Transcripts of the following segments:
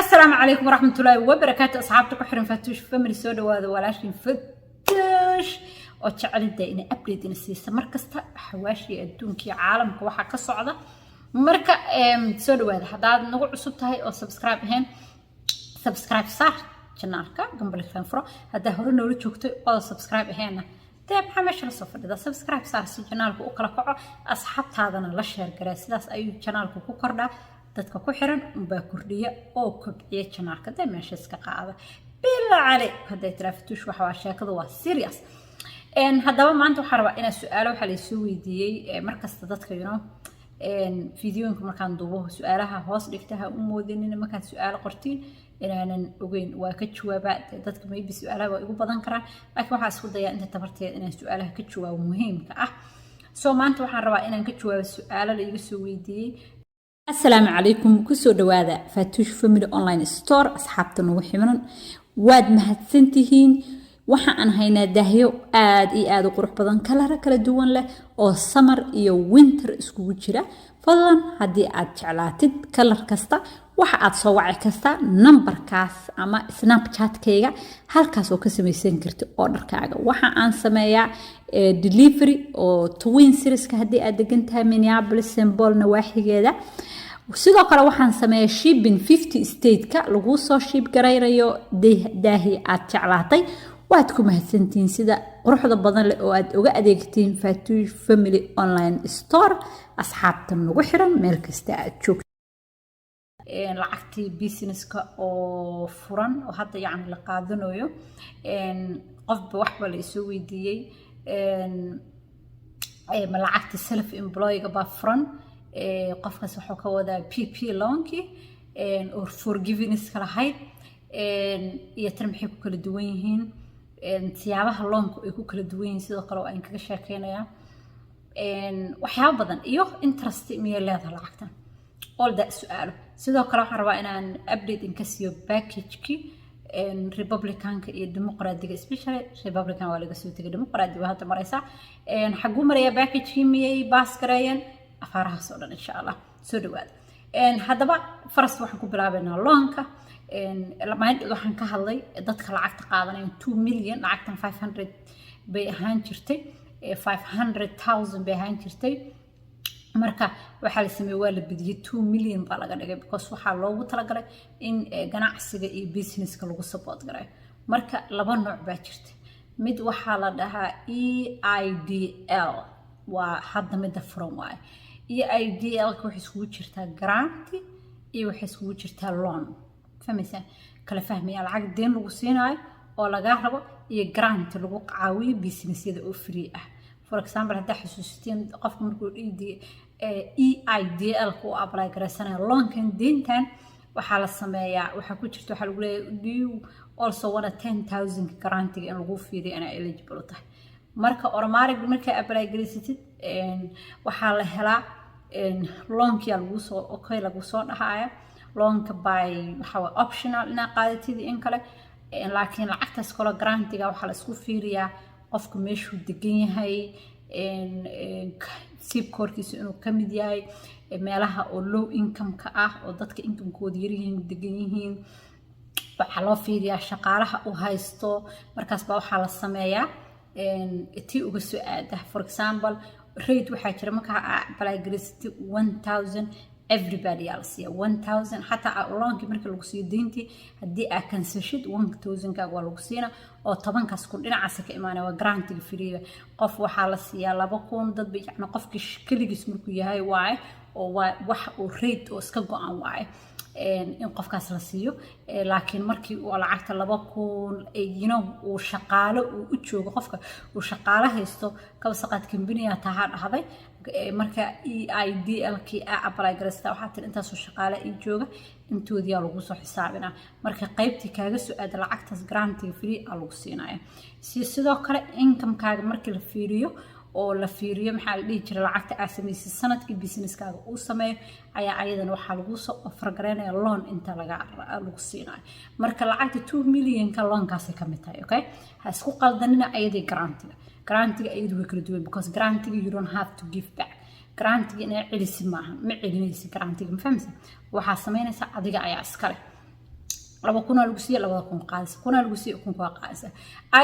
السلام عليكم ورحمة الله وبركاته. أصحابتك وحرم فتوش فمري سودا وهذا ولاشين فتوش وتشعل داينا أبليد نسيسة مركزتا حواشي الدونكي عالمك وحا كصعدة مركا سودا وهذا حداد نقول عصبتها أو سبسكرايب هين سبسكرايب صار جنالك قنبلك فنفرو هذا هو نوري شوكتو أو سبسكرايب هنا طيب حماش لصفر إذا سبسكرايب صار سي جنالك وكلا كعو أصحابت هذا نلاشير قراس داس أيو جنالك وكوكردا dadka ku xiran baa kordhiya oo kobciya channelka meesha iska qaada bilaa cali haday traafitush waxa sheekadu waa serious hadaba maanta waxaan rabaa inaan su'aalo waxa la soo weydiiyay markasta dadka fiidiyoonka markaan duubo su'aalaha hoos dhigtaha u moodinina markaan su'aalo qortiin inaanan ogeyn waa ka jawaaba dadka maybe su'aalaha waa igu badan karaan laakiin waxaan isku dayaa inta tabarteed inaan su'aalaha ka jawaabo muhiimka ah soo maanta waxaan rabaa inaan ka jawaabo su'aalo la iga soo weydiiyay السلام عليكم كسو دوادا فاتوش فاميلي اونلاين ستور اصحابتنا وحمرن واد مهدسنتهين waxa aan haynaa dahyo aad iyo aad u qurux badan kala duwan leh oo summer iyo winter isku jira fadlan hadii aad jeclaatid kalar kasta waxa aad soo waci kasta numberkaas ama snapchat-kayga halkaas oo ka sameeysan karto orderkaaga waxa aan sameeyaa delivery oo twin series-ka hadii aad degan tahay Minneapolis symbol-na waaxigeeda sidoo kale waxaan sameeyaa shipping 50 state-ka lagu soo ship garayrayo daahi aad jeclaatay waad ku mahadsantiin sida quruxda badan leh oo aad uga adeegtiin Fatush Family Online Store asxaabtan ugu xiran meel kasta aad joogto lacagtii business-ka oo furan oo hadda yaani la qaadanayo qofba waxba la soo weydiiyay ma lacagtii self employed ba furan qofkaas wuxuu ka wadaa PP loanki or forgiveness kala hayd iyo tarmixi ku kala duwan yihiin siyaabaha loanku ay ku kala duwan yihiin sidoo kale aan kaga sheekeynayaa waxyaabo badan iyo interest miyay leedahay lacagtan all that su'aalo sidoo kale waxaan rabaa inaan update in ka siiyo package-ki Republican-ka iyo Democratic especially Republican waa laga soo tagay Democratic waa hadda maraysa xagu maraya package-ki miyay baas gareeyeen afaarahaas oo dhan insha Allah soo dhawaad hadaba first waxaan ku bilaabaynaa loanka waxaan ka hadlay dadka lacagta qaadanaya 2 million lacagtan 500 bay ahaan jirtay 500,000 bay ahaan jirtay marka waxa la sameeyay waa la bidiyay 2 million baa laga dhigay because waxa loogu talagalay in ganacsiga iyo business-ka lagu support gareeyo marka laba nooc baa jirta mid waxa la dhahaa EIDL waa hadda mid furan waay EIDL-ka waxa isku jirtaa grant iyo waxa isku jirtaa loan فمثلا كلا فهمي العقد دين لو سيناي او laga rabo iyo grant lagu caawiyo business-yada oo free ah for example hadda xasuusteen qofka markuu EIDL ku apply garaysanay loan-kan deyntan waxa la sameeyaa waxa ku jirto waxa lagu leeyahay do you also want a 10,000 grant in lagu fiiriyo ana eligible tahay marka automatic marka apply garaysatid waxa la helaa loan-kii lagu soo dhahaaya loanka by waxa optional ina qaadatid in kale laakiin lacagtaas kala grantiga waxa la isku fiiriyaa qofka meeshuu degan yahay sib korkiisa inuu kamid yahay meelaha oo low income ka ah oo dadka income-kooda yar yihiin degan yihiin waxa loo fiiriyaa shaqaalaha uu haysto markaas baa waxa la sameeyaa tii uga soo aada for example rate waxa jira marka apply garaysid 1000 everybody else 1000 حتى loanki marka lagu siiyo deyntii hadii aad kansashid 1000 ka waa lagu siina oo 10 kaas ku dhinacaas ka imaanay waa grantiga free qof waxa la siiyaa 2,000 dad bay yacni qofkii kaligiis markuu yahay waay oo wax uu rate oo iska go'an waay in qofkaas la siiyo laakiin markii uu lacagta 2,000 uu shaqaale u joogo qofka uu shaqaale haysto ka wasaqad company-ga taa dhahday marka EIDL-ki apply garaysta waxa tir intaas shaqaale in jooga intoodii lagu soo xisaabinaa marka qaybtii kaaga soo aad lacagtaas grantiga free lagu siinaya sidoo kale income-kaaga markii la fiiriyo oo la fiiriyo maxaa la dhihi jiray lacagta aad sameysay sanadkii business-kaaga uu sameeyo ayaa ayadan waxa lagu soo offer gareynaya loan inta lagu siinayo marka lacagta 2 million ka loan-kaas ka mid tahay okay ha isku qaldanina ayadii grantiga ayadu way kala duwan because grantiga you don't have to give back grantiga inay celisi maaha ma celinaysa grantiga ma fahamsan waxa sameynaysa adiga ayaa iska leh laba kun lagu siiyo labada kun qaadis kun lagu siiyo kun ku qaadis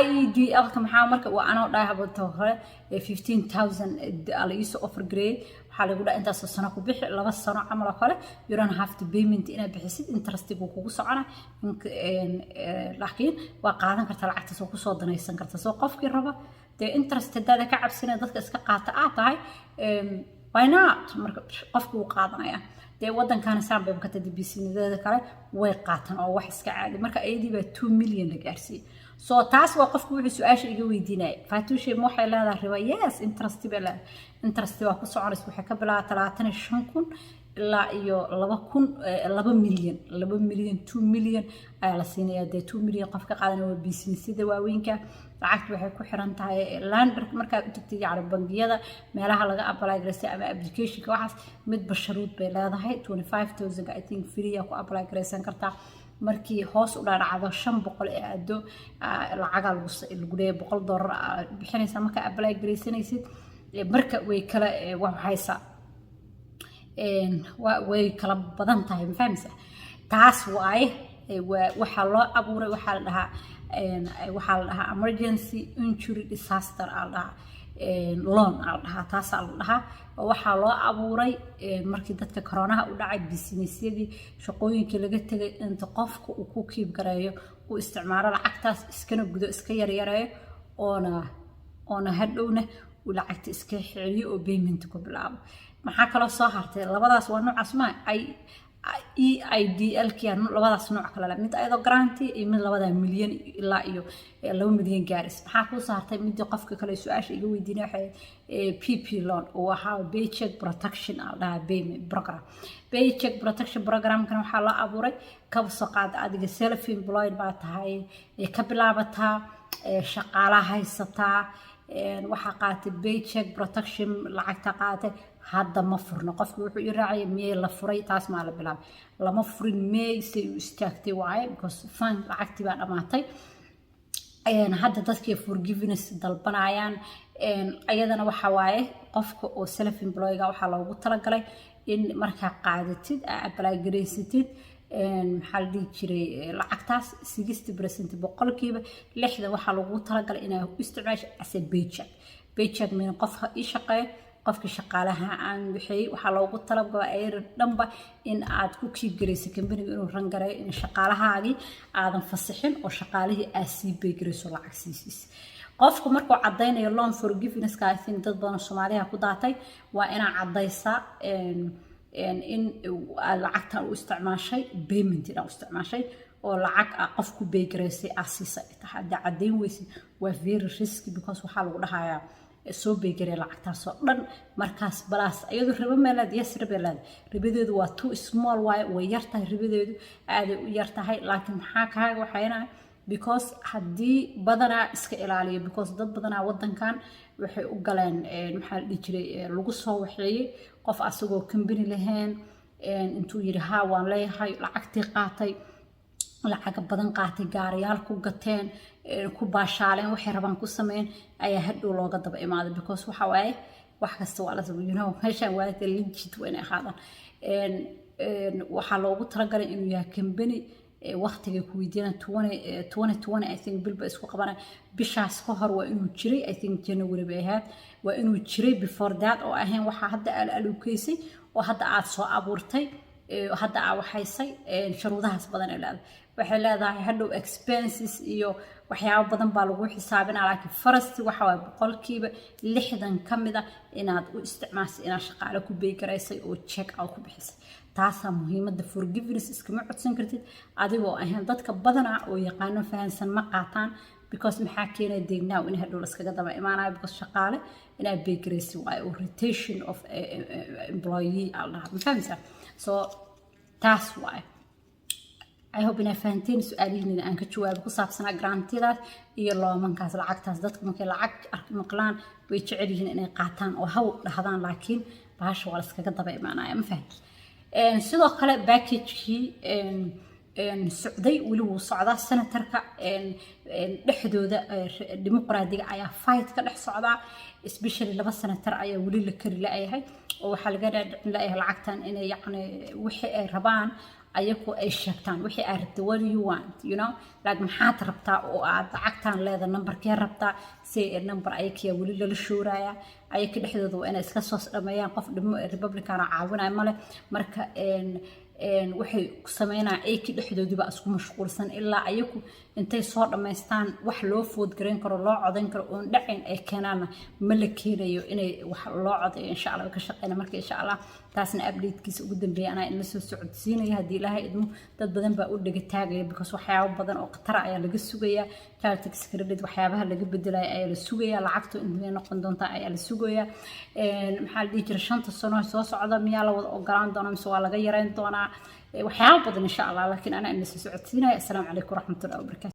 IEDL ka maxaa marka waa anoo dhaahabo hore 15000 ala iso offer grade waxa lagu dhahay intaas sano ku bixi laba sano camal oo kale you don't have to payment ina bixisid interest kugu socona laakiin waa qaadan kartaa lacagtaas oo ku soo danaysan kartaa soo qofkii raba de interest dada ka cabsina dadka iska qaata tahay why not marka qofku uu qaadanaya de wadankan saambay ka tadbiisinada kale way qaatan oo wax iska caadi marka ayadii ba 2 million la gaarsiiyay soo taas waa qofku wuxuu su'aasha iga weydiinay faatuushe ma waxay leedahay riba yes interest bala interest waa ku soconaysa waxa ka bilaabaa 35000 ilaa iyo 2 milyan 2 milyan ayaa la siinayaa de 2 milyan qofka qaadanaya businessida waaweynka lacagtu waxay ku xiran tahay lander marka u tagtay yaar bangiyada meelaha laga apply gareysay ama application-ka waxaas mid basharuud bay leedahay 25000 I think free ku apply gareysan kartaa markii hoos u dhaadhacdo 500 ee aado lacaga lagu leeyahay $100 bixinaysa marka apply gareysanaysid marka way kala wax haysa way kala badan tahay ma fahamsa taas waxa loo abuuray waxa la dhahaa emergency injury disaster loan taas waxa loo abuuray markii dadka corona u dhacay businessyadii shaqooyinka laga tagay inta qofku uu ku kiib gareeyo uu isticmaalo lacagtaas iskana gudo iska yareeyo oona hadhowna uu lacagta iska xiriyo oo payment ku bilaabo maxaa kala soo hartay labadaas waa nooc asma EIDL kiyan labadaas nooc kala mid ayadoo guarantee iyo mid labada milyan ilaa iyo 2 milyan gaaris maxaa ku soo hartay mid qofka kale su'aasha iga weydiinay waxa PP loan oo waxa paycheck protection payment program paycheck protection program kan waxa la abuuray ka soo qaad adiga self employed baa tahay ka bilaabataa shaqaalaha haysataa waxa qaatay paycheck protection lacagta qaatay hadda ma furno qofku wuxuu i raacay meel la furay taas ma la bilaab lama furin meel si uu istaagtay waay because fund lacagti baa dhamaatay hadda dadkii forgiveness dalbanayaan ayadana waxa waaye qofka oo self employed waxa loogu talagalay in marka qaadatid apply gareysatid maxaa la dhihi jiray lacagtaas 60% boqolkiiba 60 waxa loogu talagalay inay u isticmaasho as a paycheck min qofka i shaqeeyo qofka shaqaalaha aan wixii waxa loogu talagalay ay dhanba in aad ku kiib gareyso company inuu ran gareeyo in shaqaalahaagi aadan fasaxin oo shaqaalihii ACB gareyso lacag siisis qofku markuu cadeynayo loan forgiveness ka in dad badan Soomaaliya ku daatay waa inaa cadeysaa in lacagta uu isticmaashay payment ina isticmaashay oo lacag qof ku bay gareysay asiisa hadda cadeyn weysi waa very risky because waxa lagu dhahayaa soo beegaray lacagtaas oo dhan markaas balaas ayadoo ribo meelad ribadeedu waa too small way yartahay ribadeedu aad u yartahay laakiin maxaa kaaga waxayna because hadii badana iska ilaaliyo because dad badana wadankan waxay u galeen maxaa la jiray lagu soo waxeeyay qof asagoo company lahayn intuu yiri ha waan leeyahay lacagtii qaatay lacag badan qaatay gaariyaal ku gateen ku baashaaleen waxay rabaan ku sameeyeen ayaa hadhow looga daba imaaday because waxa waaye wax kasta waa la sameeyo meeshan waa legit weyn ahaadan waxa loogu talagalay inuu yahay company waqtiga ku weydiina 2020 I think bilba isku qabanay bishaas ka hor waa inuu jiray I think January bay ahayd waa inuu jiray before that oo ahayn waxa hadda alukaysay oo hadda aad soo abuurtay hadda aad waxaysay shuruudahaas badan ee leedahay waxay leedahay hadhow expenses iyo waxyaabo badan baa lagu xisaabinaa laakiin farasti waxa waa boqolkiiba 60 kamid ah inaad u isticmaasay inaad shaqaale ku bay gareysay oo check out ku bixisay taasa muhiimada forgiveness iskama codsan kartid adigoo ahayn dadka badana oo yaqaano fahansan ma qaataan because maxaa keenay deegnaa in hadhow la iskaga daba imaanayo because shaqaale inaad bay gareysay waa rotation of employee Allah ma fahamsan so taas waa I hope in fahanteen su'aalihiina aan ka jawaabo ku saabsan grantidaas iyo loomankaas lacagtaas dadka markay lacag maqlaan way jecel yihiin inay qaataan oo haw dhahdaan laakiin baasha waa la iskaga daba imaanaya ma fahan sidoo kale package-kii socday wali wuu socdaa senatarka dhexdooda dimuqraadiga ayaa fight ka dhex socdaa especially laba senatar ayaa wali la kari laayahay oo waxa laga dhaadhicin laayahay lacagtan inay yacni wixii ay rabaan ayaku ay sheegtaan wixii aad rabta what do you want you know like maxaad rabtaa oo aad lacagtaan leeda numberkee rabtaa si number ayakiyaa weli lala shooraya ayaka dhexdooda waa inay iska soo dhameeyaan qof dhimo republican caawinaya male marka waxay ku sameynaa ayki dhexdoodiba isku mashquulsan ilaa ayaku intay soo dhameystaan wax loo food gareyn karo loo codayn karo oon dhacin ay keenaana ma la keenayo inay wax loo codayo insha allah ka shaqeyna marka insha allah taasna updatekiisa ugu dambeeya anaa in la soo socodsiinaya haddii ilaahay idmo dad badan baa u dhaga taagaya because waxyaabo badan oo khatar ayaa laga sugayaa child tax credit waxyaabaha laga bedelaya ayaa la sugayaa lacagtu intay noqon doontaa ayaa la sugayaa maxaa la dhihi jiray 5 sano soo socda miyaa la wada ogolaan doonaa mise waa laga yareyn doonaa waxyaabo badan insha allah laakiin anaa in la soo socodsiinaya assalaamu calaykum waraxmatullaahi wabarakaatu